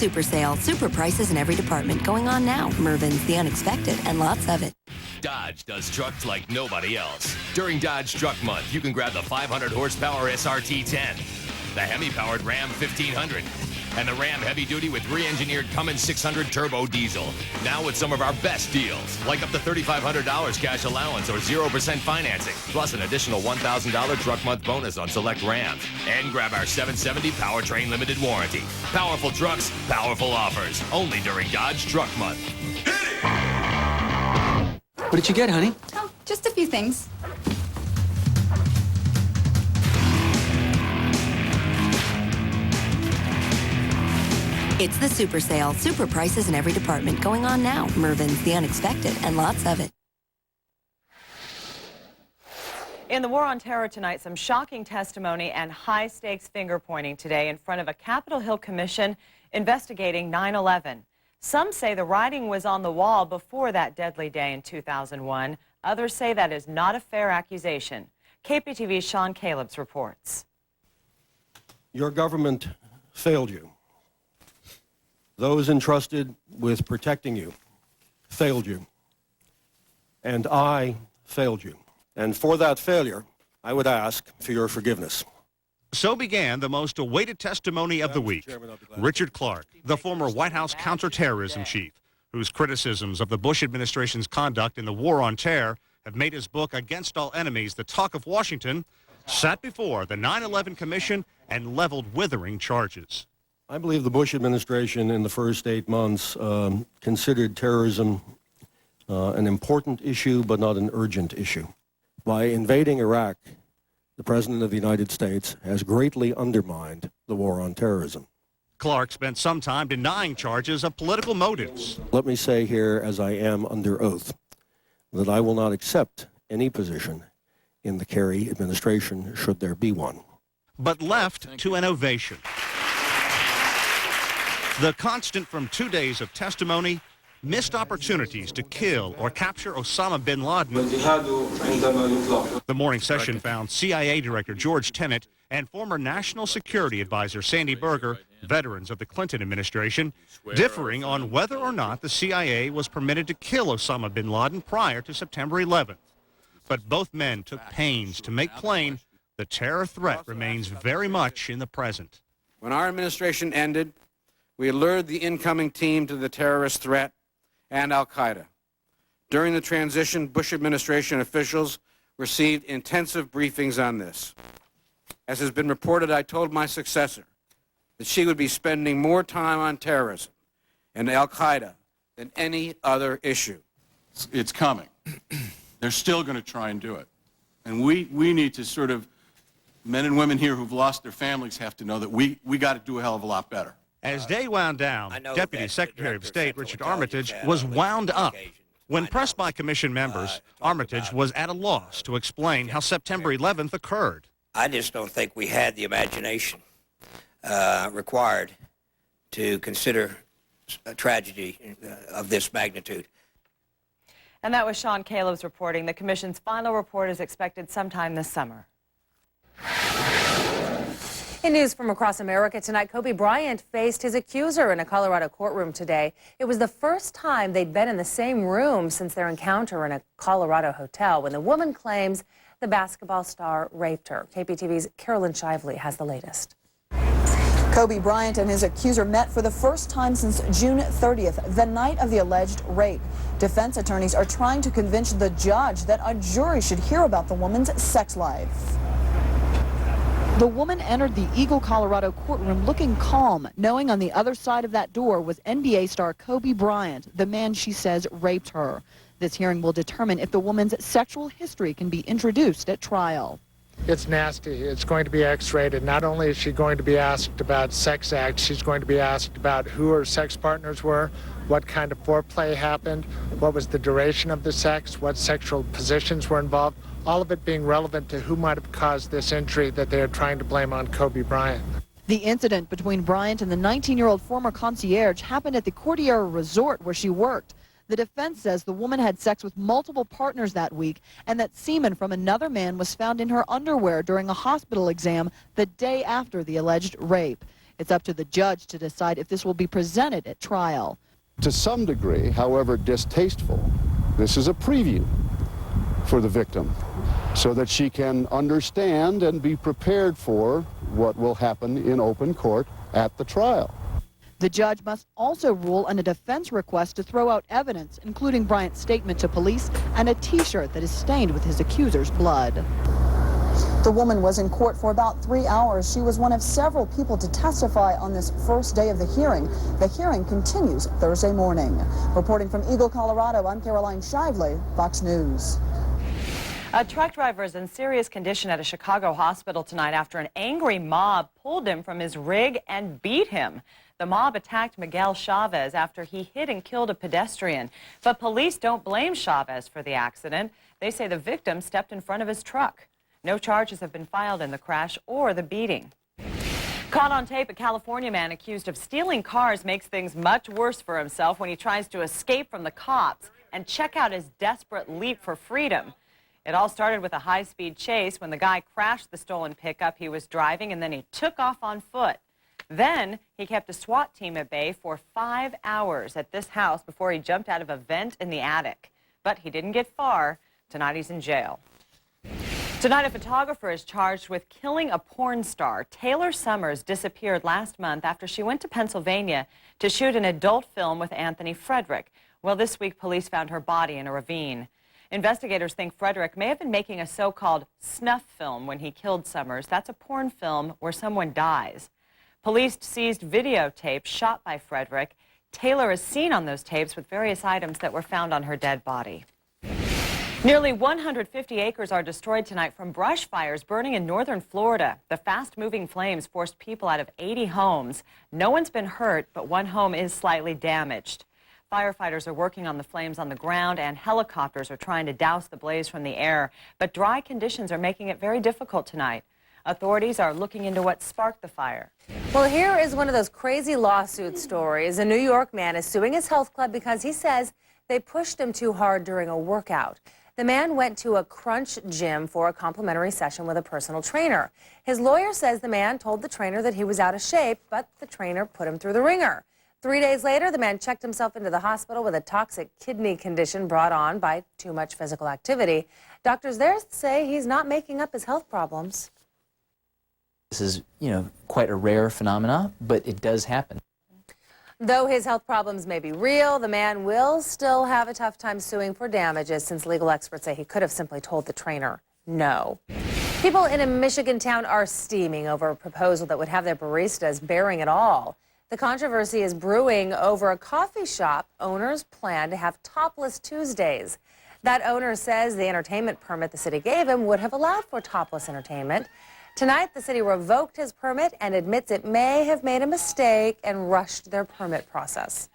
Super sale, super prices in every department going on now. Mervyn's, the unexpected, and lots of it. Dodge does trucks like nobody else. During Dodge Truck Month, you can grab the 500 horsepower SRT-10, the Hemi-powered Ram 1500, and the Ram Heavy Duty with re-engineered Cummins 600 Turbo Diesel. Now with some of our best deals, like up to $3,500 cash allowance or 0% financing, plus an additional $1,000 truck month bonus on select Rams. And grab our 770 powertrain limited warranty. Powerful trucks, powerful offers. Only during Dodge Truck Month. What did you get, honey? Oh, just a few things. It's the super sale, super prices in every department going on now. Mervyn's, the unexpected, and lots of it. In the war on terror tonight, some shocking testimony and high-stakes finger-pointing today in front of a Capitol Hill commission investigating 9/11. Some say the writing was on the wall before that deadly day in 2001. Others say that is not a fair accusation. KPTV's Sean Caleb's reports. Your government failed you. Those entrusted with protecting you failed you. And I failed you. And for that failure, I would ask for your forgiveness. So began the most awaited testimony of the week. Richard Clarke, the former White House counterterrorism chief, whose criticisms of the Bush administration's conduct in the war on terror have made his book Against All Enemies the talk of Washington, sat before the 9/11 Commission and leveled withering charges. I believe the Bush administration in the first 8 months considered terrorism an important issue but not an urgent issue. By invading Iraq, the President of the United States has greatly undermined the war on terrorism. Clarke spent some time denying charges of political motives. Let me say here, as I am under oath, that I will not accept any position in the Kerry administration should there be one. But left to an ovation. The constant from 2 days of testimony, missed opportunities to kill or capture Osama bin Laden. The morning session found CIA Director George Tenet and former National Security Advisor Sandy Berger, veterans of the Clinton administration, differing on whether or not the CIA was permitted to kill Osama bin Laden prior to September 11th. But both men took pains to make plain the terror threat remains very much in the present. When our administration ended, we alerted the incoming team to the terrorist threat and al-Qaeda. During the transition, Bush administration officials received intensive briefings on this. As has been reported, I told my successor that she would be spending more time on terrorism and al-Qaeda than any other issue. It's coming. They're still going to try and do it. And we need to sort of, men and women here who've lost their families have to know that we got to do a hell of a lot better. As day wound down, Deputy Secretary of State Richard Armitage was wound up. When pressed by commission members, Armitage was at a loss to explain how September 11th occurred. I just don't think we had the imagination required to consider a tragedy of this magnitude. And that was Sean Caleb's reporting. The commission's final report is expected sometime this summer. In news from across America tonight, Kobe Bryant faced his accuser in a Colorado courtroom today. It was the first time they'd been in the same room since their encounter in a Colorado hotel when the woman claims the basketball star raped her. KPTV's Carolyn Shively has the latest. Kobe Bryant and his accuser met for the first time since June 30th, the night of the alleged rape. Defense attorneys are trying to convince the judge that a jury should hear about the woman's sex life. The woman entered the Eagle, Colorado courtroom looking calm, knowing on the other side of that door was NBA star Kobe Bryant, the man she says raped her. This hearing will determine if the woman's sexual history can be introduced at trial. It's nasty. It's going to be X-rated. Not only is she going to be asked about sex acts, she's going to be asked about who her sex partners were, what kind of foreplay happened, what was the duration of the sex, what sexual positions were involved, all of it being relevant to who might have caused this injury that they are trying to blame on Kobe Bryant. The incident between Bryant and the 19-year-old former concierge happened at the Cordillera Resort where she worked. The defense says the woman had sex with multiple partners that week and that semen from another man was found in her underwear during a hospital exam the day after the alleged rape. It's up to the judge to decide if this will be presented at trial. To some degree, however distasteful, this is a preview for the victim so that she can understand and be prepared for what will happen in open court at the trial. The judge must also rule on a defense request to throw out evidence, including Bryant's statement to police and a T-shirt that is stained with his accuser's blood. The woman was in court for about 3 hours. She was one of several people to testify on this first day of the hearing. The hearing continues Thursday morning. Reporting from Eagle, Colorado, I'm Caroline Shively, Fox News. A truck driver is in serious condition at a Chicago hospital tonight after an angry mob pulled him from his rig and beat him. The mob attacked Miguel Chavez after he hit and killed a pedestrian. But police don't blame Chavez for the accident. They say the victim stepped in front of his truck. No charges have been filed in the crash or the beating. Caught on tape, a California man accused of stealing cars makes things much worse for himself when he tries to escape from the cops and check out his desperate leap for freedom. It all started with a high-speed chase when the guy crashed the stolen pickup he was driving, and then he took off on foot. Then he kept a SWAT team at bay for 5 hours at this house before he jumped out of a vent in the attic. But he didn't get far. Tonight he's in jail. Tonight, a photographer is charged with killing a porn star. Taylor Summers disappeared last month after she went to Pennsylvania to shoot an adult film with Anthony Frederick. Well, this week, police found her body in a ravine. Investigators think Frederick may have been making a so-called snuff film when he killed Summers. That's a porn film where someone dies. Police seized videotapes shot by Frederick. Taylor is seen on those tapes with various items that were found on her dead body. Nearly 150 acres are destroyed tonight from brush fires burning in northern Florida. The fast-moving flames forced people out of 80 homes. No one's been hurt, but one home is slightly damaged. Firefighters are working on the flames on the ground, and helicopters are trying to douse the blaze from the air. But dry conditions are making it very difficult tonight. Authorities are looking into what sparked the fire. Well, here is one of those crazy lawsuit stories. A New York man is suing his health club because he says they pushed him too hard during a workout. The man went to a Crunch gym for a complimentary session with a personal trainer. His lawyer says the man told the trainer that he was out of shape, but the trainer put him through the ringer. 3 days later, the man checked himself into the hospital with a toxic kidney condition brought on by too much physical activity. Doctors there say he's not making up his health problems. This is, quite a rare phenomena, but it does happen. Though his health problems may be real, the man will still have a tough time suing for damages since legal experts say he could have simply told the trainer no. People in a Michigan town are steaming over a proposal that would have their baristas bearing it all. The controversy is brewing over a coffee shop owners plan to have topless Tuesdays. That owner says the entertainment permit the city gave him would have allowed for topless entertainment. Tonight, the city revoked his permit and admits it may have made a mistake and rushed their permit process.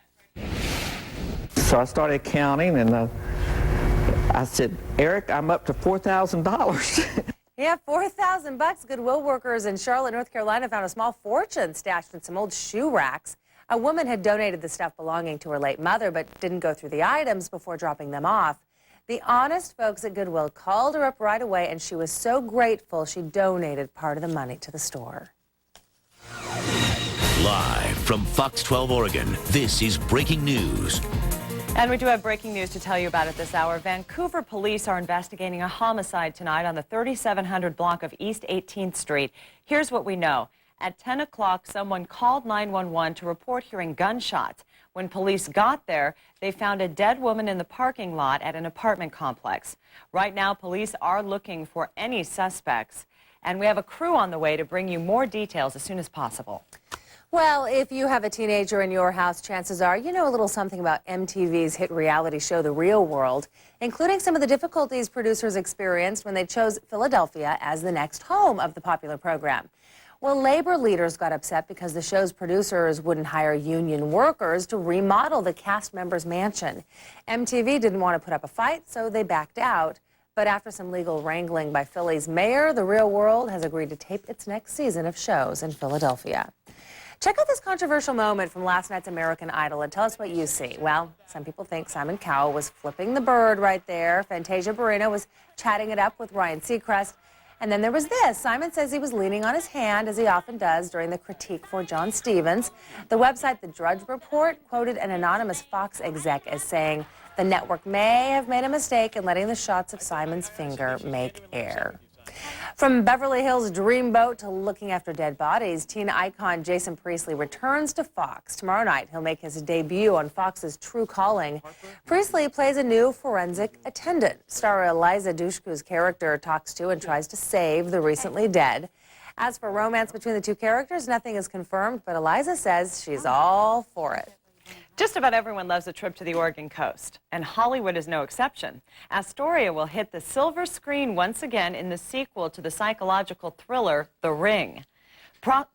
So I started counting, and I said, Eric, I'm up to $4,000. Yeah, $4,000. Goodwill workers in Charlotte, North Carolina found a small fortune stashed in some old shoe racks. A woman had donated the stuff belonging to her late mother, but didn't go through the items before dropping them off. The honest folks at Goodwill called her up right away, and she was so grateful she donated part of the money to the store. Live from Fox 12 Oregon, this is Breaking News. And we do have breaking news to tell you about at this hour. Vancouver police are investigating a homicide tonight on the 3700 block of East 18th Street. Here's what we know. At 10 o'clock, someone called 911 to report hearing gunshots. When police got there, they found a dead woman in the parking lot at an apartment complex. Right now, police are looking for any suspects, and we have a crew on the way to bring you more details as soon as possible. Well, if you have a teenager in your house, chances are you know a little something about MTV's hit reality show, The Real World, including some of the difficulties producers experienced when they chose Philadelphia as the next home of the popular program. Well, labor leaders got upset because the show's producers wouldn't hire union workers to remodel the cast members' mansion. MTV didn't want to put up a fight, so they backed out. But after some legal wrangling by Philly's mayor, The Real World has agreed to tape its next season of shows in Philadelphia. Check out this controversial moment from last night's American Idol and tell us what you see. Well, some people think Simon Cowell was flipping the bird right there. Fantasia Barrino was chatting it up with Ryan Seacrest. And then there was this. Simon says he was leaning on his hand, as he often does, during the critique for John Stevens. The website The Drudge Report quoted an anonymous Fox exec as saying, "The network may have made a mistake in letting the shots of Simon's finger make air." From Beverly Hills dreamboat to looking after dead bodies, teen icon Jason Priestley returns to Fox. Tomorrow night, he'll make his debut on Fox's True Calling. Priestley plays a new forensic attendant. Star Eliza Dushku's character talks to and tries to save the recently dead. As for romance between the two characters, nothing is confirmed, but Eliza says she's all for it. Just about everyone loves a trip to the Oregon coast, and Hollywood is no exception. Astoria will hit the silver screen once again in the sequel to the psychological thriller, The Ring.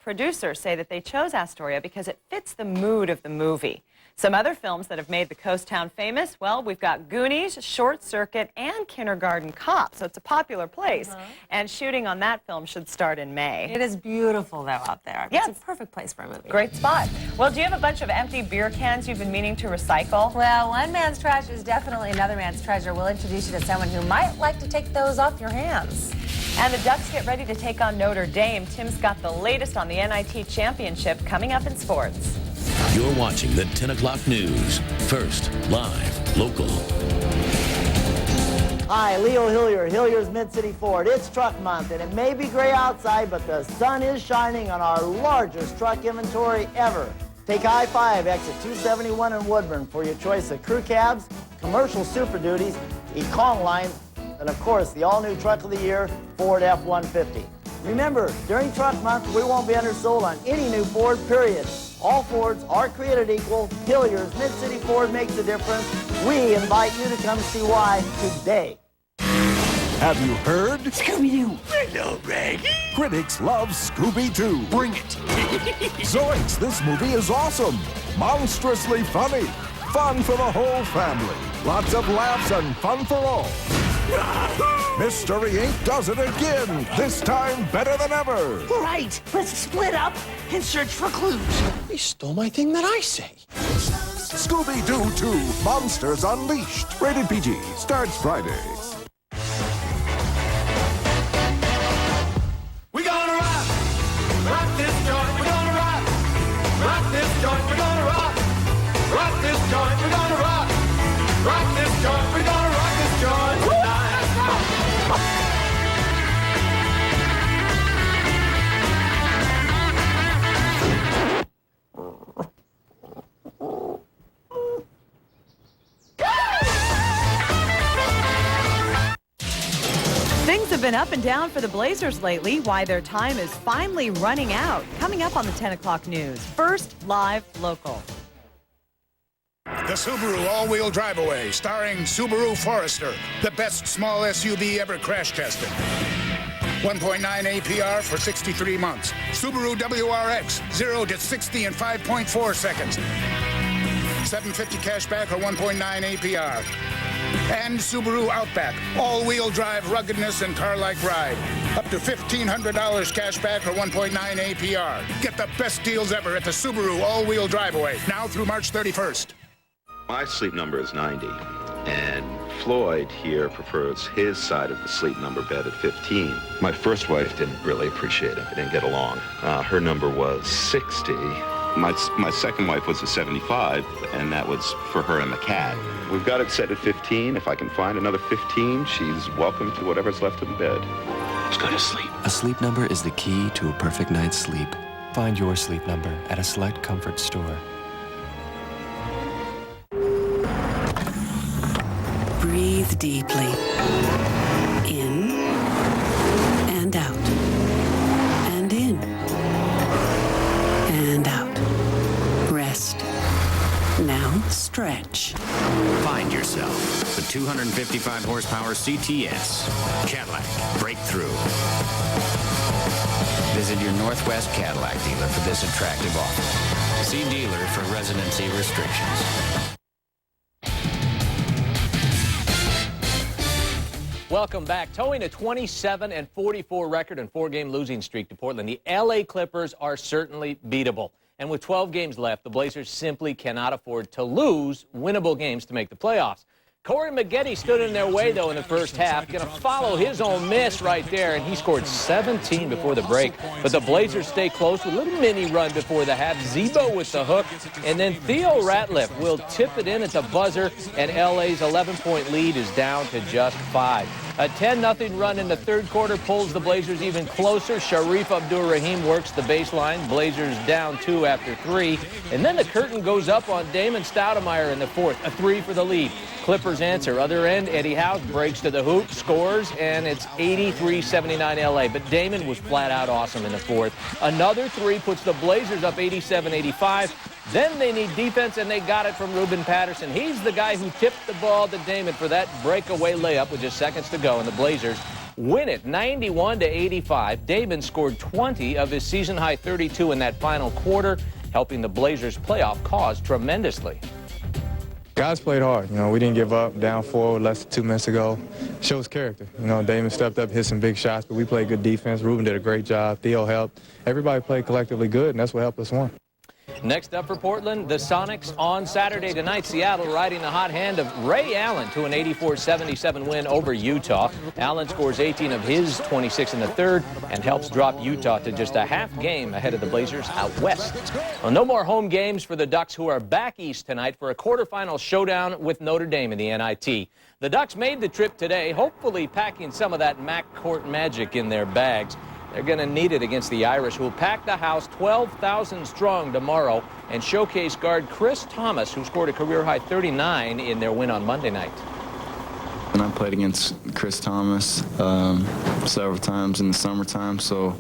Producers say that they chose Astoria because it fits the mood of the movie. Some other films that have made the coast town famous, well, we've got Goonies, Short Circuit, and Kindergarten Cop, so it's a popular place. And shooting on that film should start in May. It is beautiful, though, out there. Yeah, it's a perfect place for a movie. Great spot. Well, do you have a bunch of empty beer cans you've been meaning to recycle? Well, one man's trash is definitely another man's treasure. We'll introduce you to someone who might like to take those off your hands. And the Ducks get ready to take on Notre Dame. Tim's got the latest on the NIT Championship coming up in sports. You're watching the 10 o'clock news. First, live, local. Hi, Leo Hillier, Hillier's Mid-City Ford. It's truck month, and it may be gray outside, but the sun is shining on our largest truck inventory ever. Take I-5, exit 271 in Woodburn for your choice of crew cabs, commercial Super Duties, Econoline, and of course, the all-new truck of the year, Ford F-150. Remember, during truck month, we won't be undersold on any new Ford, period. All Fords are created equal. Hillier's Mid-City Ford makes a difference. We invite you to come see why today. Have you heard? Scooby-Doo. Hello, Raggy. Critics love Scooby-Doo. Bring it. Zoinks, this movie is awesome. Monstrously funny. Fun for the whole family. Lots of laughs and fun for all. Mystery Inc. does it again. This time better than ever. Right. Let's split up and search for clues. He stole my thing that I say. Scooby-Doo 2, Monsters Unleashed. Rated PG. Starts Friday. We're gonna rock. Rock this joint. We're gonna rock. Rock this joint. We're gonna rock. Rock this joint. We're gonna rock. Rock this joint. We're gonna rock this joint tonight. Things have been up and down for the Blazers lately. Why their time is finally running out. Coming up on the 10 o'clock news. First, live, local. The Subaru all-wheel drive-away, starring Subaru Forester, the best small SUV ever crash tested. 1.9 APR for 63 months. Subaru WRX, 0 to 60 in 5.4 seconds. 750 cashback or 1.9 APR. And Subaru Outback, all-wheel drive ruggedness and car-like ride. Up to $1,500 cashback or 1.9 APR. Get the best deals ever at the Subaru all-wheel drive-away, now through March 31st. My sleep number is 90, and Floyd here prefers his side of the sleep number bed at 15. My first wife didn't really appreciate it. We didn't get along. Her number was 60. My second wife was a 75, and that was for her and the cat. We've got it set at 15. If I can find another 15, she's welcome to whatever's left in the bed. Let's go to sleep. A sleep number is the key to a perfect night's sleep. Find your sleep number at a select comfort store. Breathe deeply. In and out. And in and out. Rest. Now stretch. Find yourself the 255 horsepower CTS Cadillac Breakthrough. Visit your Northwest Cadillac dealer for this attractive offer. See dealer for residency restrictions. Welcome back. Towing a 27-44 record and 4-game losing streak to Portland, the LA Clippers are certainly beatable. And with 12 games left, the Blazers simply cannot afford to lose winnable games to make the playoffs. Corey Maggette stood in their way, though, in the first half. Going to follow his own miss right there, and he scored 17 before the break. But the Blazers stay close with a little mini run before the half. Zebo with the hook, and then Theo Ratliff will tip it in at the buzzer, and LA's 11-point lead is down to just 5. A 10-0 run in the third quarter pulls the Blazers even closer. Sharif Abdur-Rahim works the baseline. Blazers down 2 after 3. And then the curtain goes up on Damon Stoudemire in the fourth. A 3 for the lead. Clippers answer. Other end, Eddie House breaks to the hoop, scores, and it's 83-79 LA. But Damon was flat out awesome in the fourth. Another 3 puts the Blazers up 87-85. Then they need defense, and they got it from Ruben Patterson. He's the guy who tipped the ball to Damon for that breakaway layup with just seconds to go, and the Blazers win it 91-85. Damon scored 20 of his season-high 32 in that final quarter, helping the Blazers' playoff cause tremendously. Guys played hard. We didn't give up. Down 4 with less than 2 minutes to go. Shows character. Damon stepped up, hit some big shots, but we played good defense. Ruben did a great job. Theo helped. Everybody played collectively good, and that's what helped us win. Next up for Portland, the Sonics on Saturday tonight. Seattle riding the hot hand of Ray Allen to an 84-77 win over Utah. Allen scores 18 of his 26 in the third and helps drop Utah to just a half game ahead of the Blazers out west. Well, no more home games for the Ducks, who are back east tonight for a quarterfinal showdown with Notre Dame in the NIT. The Ducks made the trip today, hopefully packing some of that McCourt magic in their bags. They're going to need it against the Irish, who will pack the house 12,000 strong tomorrow and showcase guard Chris Thomas, who scored a career-high 39 in their win on Monday night. And I played against Chris Thomas several times in the summertime, so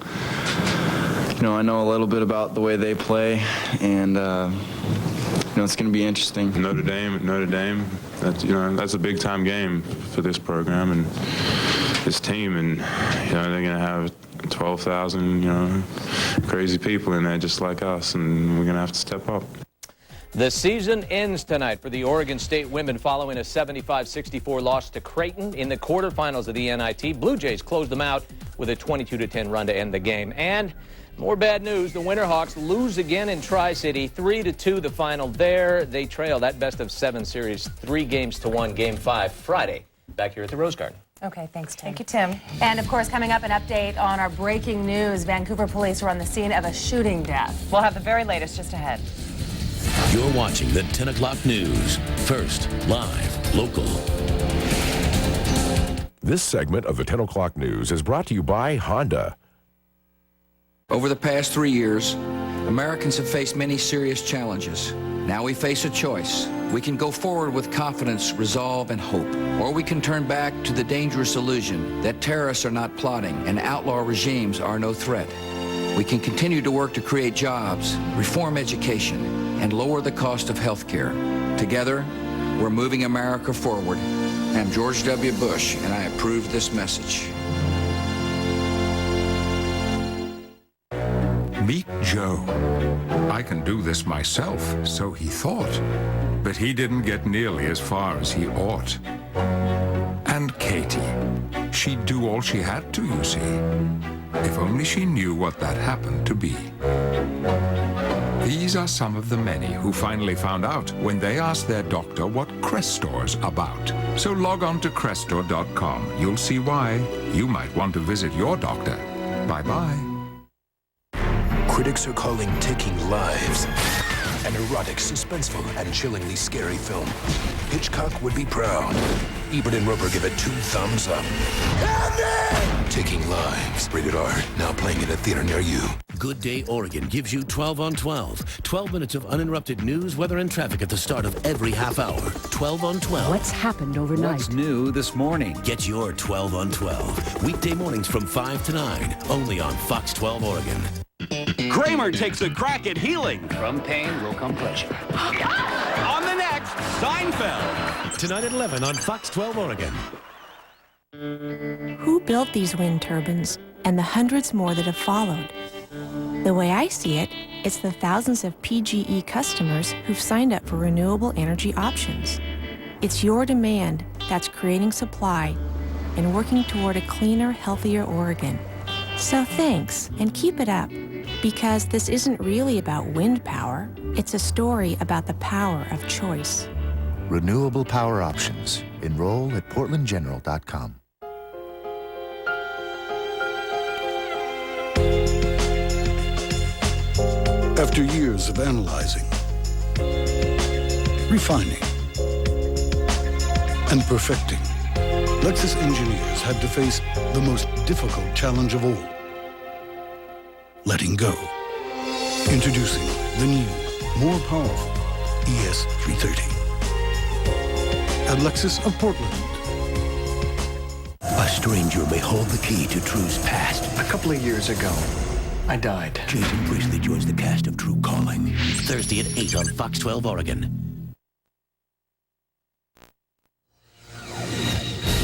I know a little bit about the way they play, and it's going to be interesting. Notre Dame. That's a big-time game for this program and this team, and they're going to have 12,000, crazy people in there just like us, and we're going to have to step up. The season ends tonight for the Oregon State women following a 75-64 loss to Creighton in the quarterfinals of the NIT. Blue Jays closed them out with a 22-10 run to end the game. And more bad news, the Winterhawks lose again in Tri-City, 3-2 the final there. They trail that best-of-7 series 3-1, Game 5 Friday, back here at the Rose Garden. Okay, thanks, Tim. Thank you, Tim. And, of course, coming up, an update on our breaking news. Vancouver police are on the scene of a shooting death. We'll have the very latest just ahead. You're watching the 10 o'clock news. First, live, local. This segment of the 10 o'clock news is brought to you by Honda. Over the past 3 years, Americans have faced many serious challenges. Now we face a choice. We can go forward with confidence, resolve, and hope. Or we can turn back to the dangerous illusion that terrorists are not plotting and outlaw regimes are no threat. We can continue to work to create jobs, reform education, and lower the cost of health care. Together, we're moving America forward. I'm George W. Bush, and I approve this message. Meet Joe. I can do this myself, so he thought. But he didn't get nearly as far as he ought. And Katie. She'd do all she had to, you see. If only she knew what that happened to be. These are some of the many who finally found out when they asked their doctor what Crestor's about. So log on to Crestor.com. You'll see why. You might want to visit your doctor. Bye-bye. Critics are calling Taking Lives an erotic, suspenseful, and chillingly scary film. Hitchcock would be proud. Ebert and Roper give it 2 thumbs up. Taking Lives. Rated R. Now playing in a theater near you. Good Day Oregon gives you 12 on 12. 12 minutes of uninterrupted news, weather, and traffic at the start of every half hour. 12 on 12. What's happened overnight? What's new this morning? Get your 12 on 12. Weekday mornings from 5 to 9. Only on Fox 12 Oregon. Kramer takes a crack at healing. From pain will come pleasure. On the next, Seinfeld. Tonight at 11 on Fox 12 Oregon. Who built these wind turbines and the hundreds more that have followed? The way I see it, it's the thousands of PGE customers who've signed up for renewable energy options. It's your demand that's creating supply and working toward a cleaner, healthier Oregon. So thanks, and keep it up, because this isn't really about wind power. It's a story about the power of choice. Renewable power options. Enroll at portlandgeneral.com. After years of analyzing, refining, and perfecting, Lexus engineers had to face the most difficult challenge of all: letting go. Introducing the new, more powerful ES330. At Lexus of Portland. A stranger may hold the key to True's past. A couple of years ago, I died. Jason Priestley joins the cast of True Calling. Thursday at 8 on Fox 12 Oregon.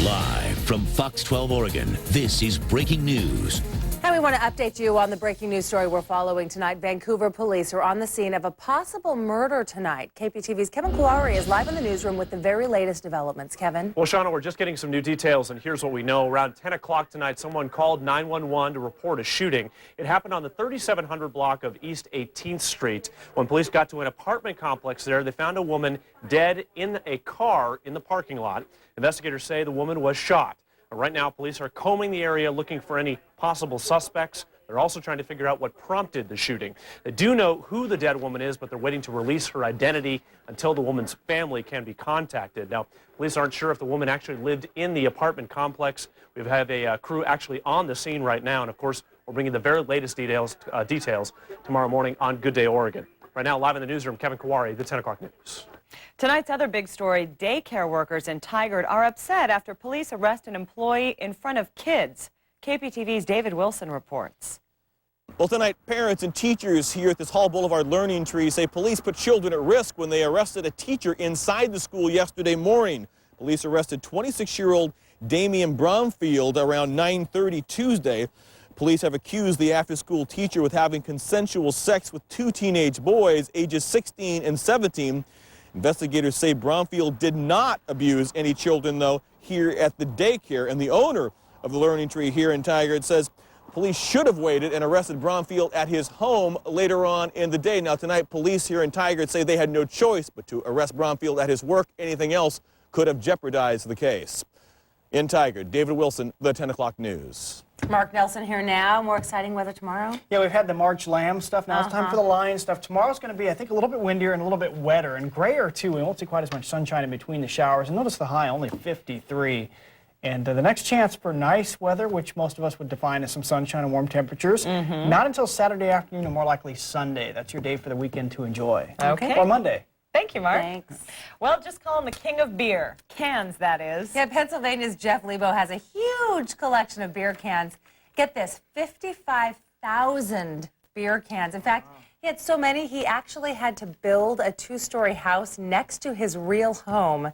Live from Fox 12 Oregon, this is Breaking News. And we want to update you on the breaking news story we're following tonight. Vancouver police are on the scene of a possible murder tonight. KPTV's Kevin Kouari is live in the newsroom with the very latest developments. Kevin? Well, Shauna, we're just getting some new details, and here's what we know. Around 10 o'clock tonight, someone called 911 to report a shooting. It happened on the 3700 block of East 18th Street. When police got to an apartment complex there, they found a woman dead in a car in the parking lot. Investigators say the woman was shot. Right now, police are combing the area looking for any possible suspects. They're also trying to figure out what prompted the shooting. They do know who the dead woman is, but they're waiting to release her identity until the woman's family can be contacted. Now, police aren't sure if the woman actually lived in the apartment complex. We have a crew actually on the scene right now, and of course, we're bringing the very latest details tomorrow morning on Good Day Oregon. Right now, live in the newsroom, Kevin Kouari, the 10 o'clock news. Tonight's other big story, daycare workers in Tigard are upset after police arrest an employee in front of kids. KPTV's David Wilson reports. Well, tonight, parents and teachers here at this Hall Boulevard Learning Tree say police put children at risk when they arrested a teacher inside the school yesterday morning. Police arrested 26-year-old Damian Bromfield around 9:30 Tuesday. Police have accused the after-school teacher with having consensual sex with two teenage boys, ages 16 and 17. Investigators say Bromfield did not abuse any children, though, here at the daycare. And the owner of the Learning Tree here in Tigard says police should have waited and arrested Bromfield at his home later on in the day. Now, tonight, police here in Tigard say they had no choice but to arrest Bromfield at his work. Anything else could have jeopardized the case. In Tigard, David Wilson, the 10 o'clock news. Mark Nelson here now. More exciting weather tomorrow? Yeah, we've had the March Lamb stuff. Now it's time for the Lion stuff. Tomorrow's going to be, I think, a little bit windier and a little bit wetter and grayer, too. We won't see quite as much sunshine in between the showers. And notice the high, only 53. And the next chance for nice weather, which most of us would define as some sunshine and warm temperatures, not until Saturday afternoon and more likely Sunday. That's your day for the weekend to enjoy. Okay. Or Monday. Thank you, Mark. Thanks. Well, just call him the king of beer. Cans, that is. Yeah, Pennsylvania's Jeff Lebo has a huge collection of beer cans. Get this, 55,000 beer cans. In fact, he had so many, he actually had to build a two-story house next to his real home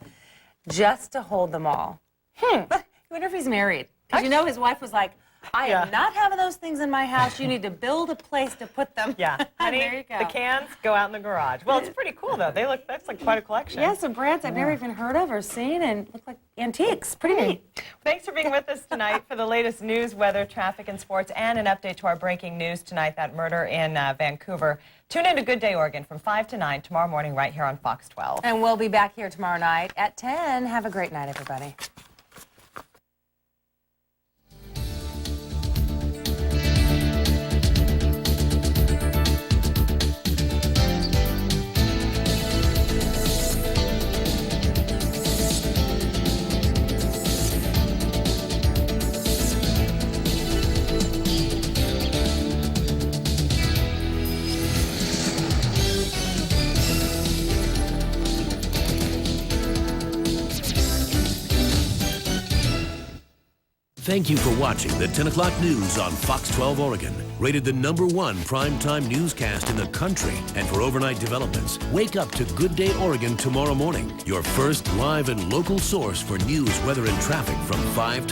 just to hold them all. I wonder if he's married. Because you know his wife was like, I am not having those things in my house. You need to build a place to put them. Yeah. Honey, there you go. the cans go out in the garage. Well, it's pretty cool, though. That's like quite a collection. Yeah, some brands I've never even heard of or seen and look like antiques. Pretty neat. Thanks for being with us tonight for the latest news, weather, traffic, and sports, and an update to our breaking news tonight, that murder in Vancouver. Tune in to Good Day Oregon from 5 to 9 tomorrow morning right here on Fox 12. And we'll be back here tomorrow night at 10. Have a great night, everybody. Thank you for watching the 10 o'clock news on Fox 12 Oregon. Rated the #1 primetime newscast in the country. And for overnight developments, wake up to Good Day Oregon tomorrow morning. Your first live and local source for news, weather, and traffic from 5 to